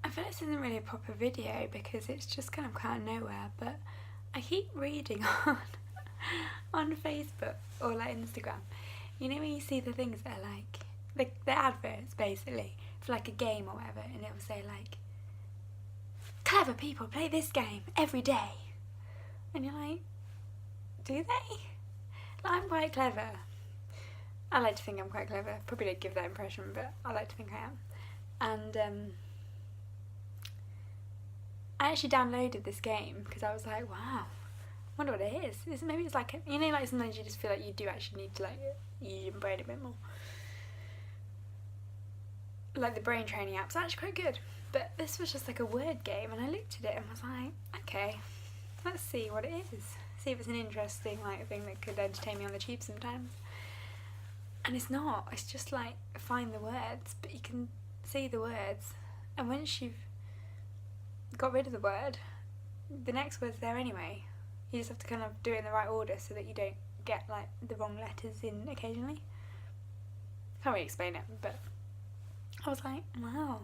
I feel like this isn't really a proper video because it's just kind of out of nowhere, but I keep reading on Facebook or like Instagram. You know when you see the things that are like the adverts basically for like a game or whatever, and it will say like, clever people play this game every day, and you're like, do they? Like, I'm quite clever. I like to think I'm quite clever. Probably don't give that impression, but I like to think I am. And I actually downloaded this game because I was like, wow, I wonder what it is. Maybe it's like, you know, like sometimes you just feel like you do actually need to like use your brain a bit more. Like the brain training apps are actually quite good, but this was just like a word game, and I looked at it and was like, okay, let's see what it is. See if it's an interesting like thing that could entertain me on the tube sometimes. And it's not. It's just like find the words, but you can see the words, and once you've got rid of the word, the next word's there anyway. You just have to kind of do it in the right order so that you don't get like the wrong letters in occasionally. Can't really explain it, but I was like, wow.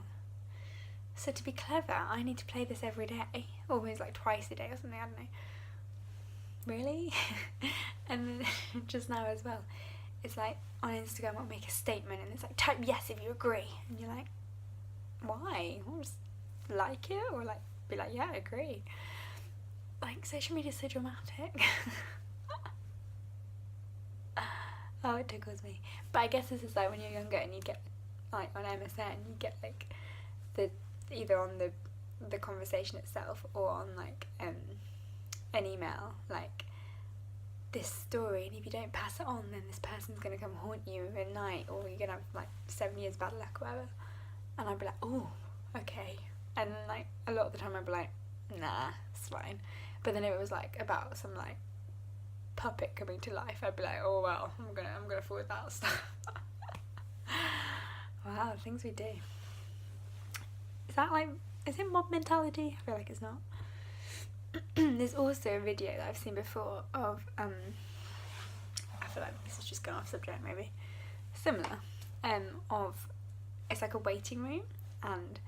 So to be clever, I need to play this every day, almost like twice a day or something. I don't know. Really? And then just now as well, it's like on Instagram I'll make a statement and it's like, type yes if you agree, and you're like, why? I'll just like it, or like be like, yeah, I agree. Like, social media is so dramatic. Oh, it tickles me. But I guess this is like when you're younger and you get like on MSN, you get like the either on the conversation itself or on like an email, like this story, and if you don't pass it on, then this person's gonna come haunt you at night, or you're gonna have like 7 years bad luck or whatever. And I'd be like, oh, okay. And then like a lot of the time I'd be like, nah, it's fine. But then if it was like about some like puppet coming to life, I'd be like, oh well, I'm gonna forward that stuff. Wow, the things we do. Is that like, is it mob mentality? I feel like it's not. There's also a video that I've seen before of I feel like this is just going off subject maybe. Similar. Of, it's like a waiting room, and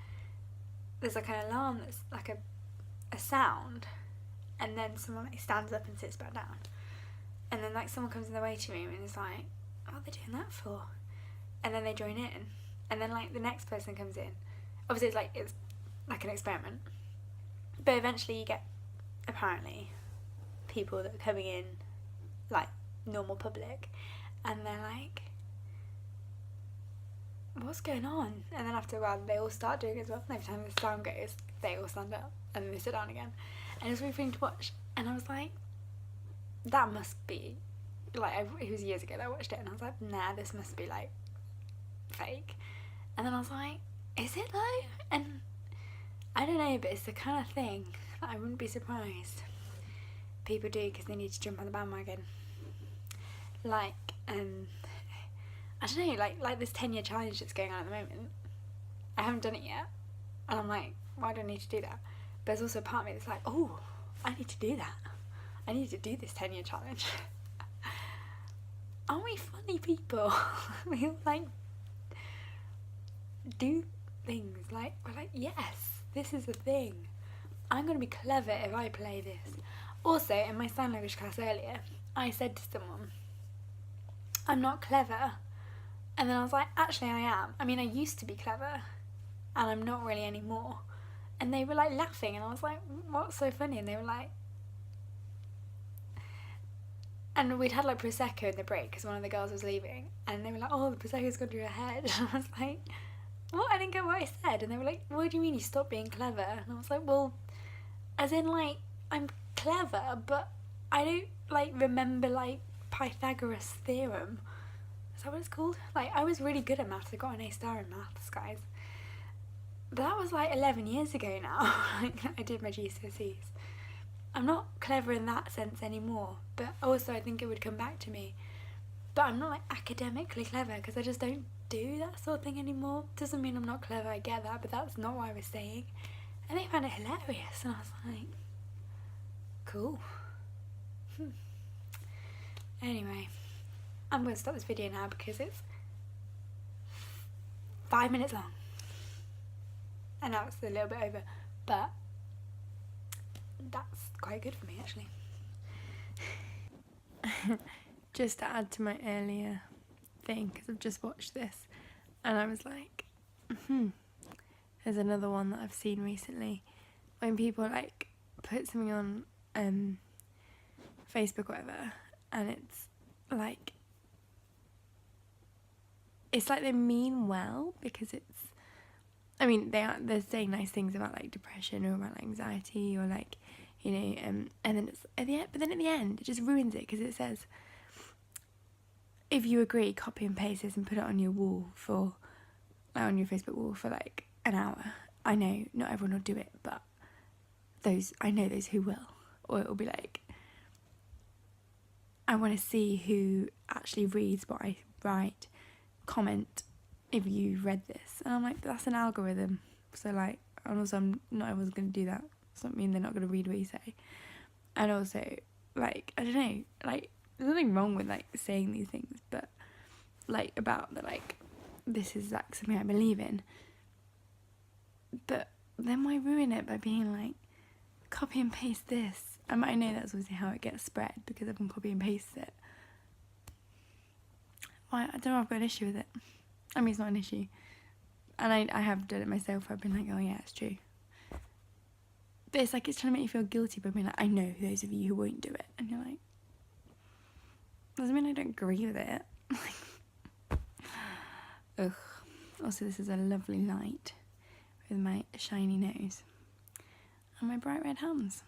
there's like an alarm that's like a sound, and then someone like stands up and sits back down, and then like someone comes in the waiting room and is like, what are they doing that for? And then they join in, and then like the next person comes in. Obviously it's like an experiment, but eventually you get apparently people that are coming in like normal public, and they're like, what's going on? And then after a while they all start doing it as well, and every time the sound goes they all stand up and then they sit down again, and it's really funny to watch. And I was like, that must be like, it was years ago that I watched it, and I was like, nah, this must be like fake. And then I was like, is it though? And I don't know, but it's the kind of thing that I wouldn't be surprised people do because they need to jump on the bandwagon. Like I don't know, like this 10-year challenge that's going on at the moment. I haven't done it yet, and I'm like, why do I need to do that? But there's also a part of me that's like, oh, I need to do that. I need to do this 10-year challenge. Aren't we funny people? We all like do things like, we're like, yes, this is a thing. I'm going to be clever if I play this. Also, in my sign language class earlier, I said to someone, I'm not clever. And then I was like, actually I am. I mean, I used to be clever, and I'm not really anymore. And they were like laughing, and I was like, what's so funny? And they were like, and we'd had like Prosecco in the break because one of the girls was leaving, and they were like, oh, the Prosecco's gone to your head. And I was like, what? I didn't get what I said. And they were like, what do you mean you stopped being clever? And I was like, well, as in like, I'm clever, but I don't like remember like Pythagoras Theorem. Is that what it's called? Like, I was really good at maths. I got an A star in maths, guys. But that was like 11 years ago now. Like, I did my GCSEs. I'm not clever in that sense anymore, but also I think it would come back to me. But I'm not like academically clever because I just don't do that sort of thing anymore. Doesn't mean I'm not clever, I get that, but that's not what I was saying. And they found it hilarious, and I was like, cool. Anyway, I'm going to stop this video now because it's 5 minutes long. and now it's a little bit over, but that's quite good for me actually. Just to add to my earlier thing, because I've just watched this and I was like, there's another one that I've seen recently when people like put something on Facebook or whatever, and it's like they mean well, because they're saying nice things about like depression or about anxiety or like, you know, and then it's at the end, but then at the end it just ruins it, because it says, if you agree, copy and paste this and put it on your wall on your Facebook wall for like an hour. I know not everyone will do it, but I know those who will. Or it will be like, I want to see who actually reads what I write. Comment if you read this. And I'm like, but that's an algorithm. So like, and also not everyone's going to do that. Doesn't mean they're not going to read what you say. And also, like, I don't know, like, there's nothing wrong with like saying these things, but like about that, like, this is like something I believe in. But then why ruin it by being like, copy and paste this? I know that's obviously how it gets spread, because everyone copy and pastes it. Why? I don't know, I've got an issue with it. I mean, it's not an issue. And I have done it myself. I've been like, oh yeah, it's true. But it's like, it's trying to make you feel guilty by being like, I know those of you who won't do it. And you're like, doesn't mean I don't agree with it. Ugh. Also, this is a lovely light with my shiny nose and my bright red hands.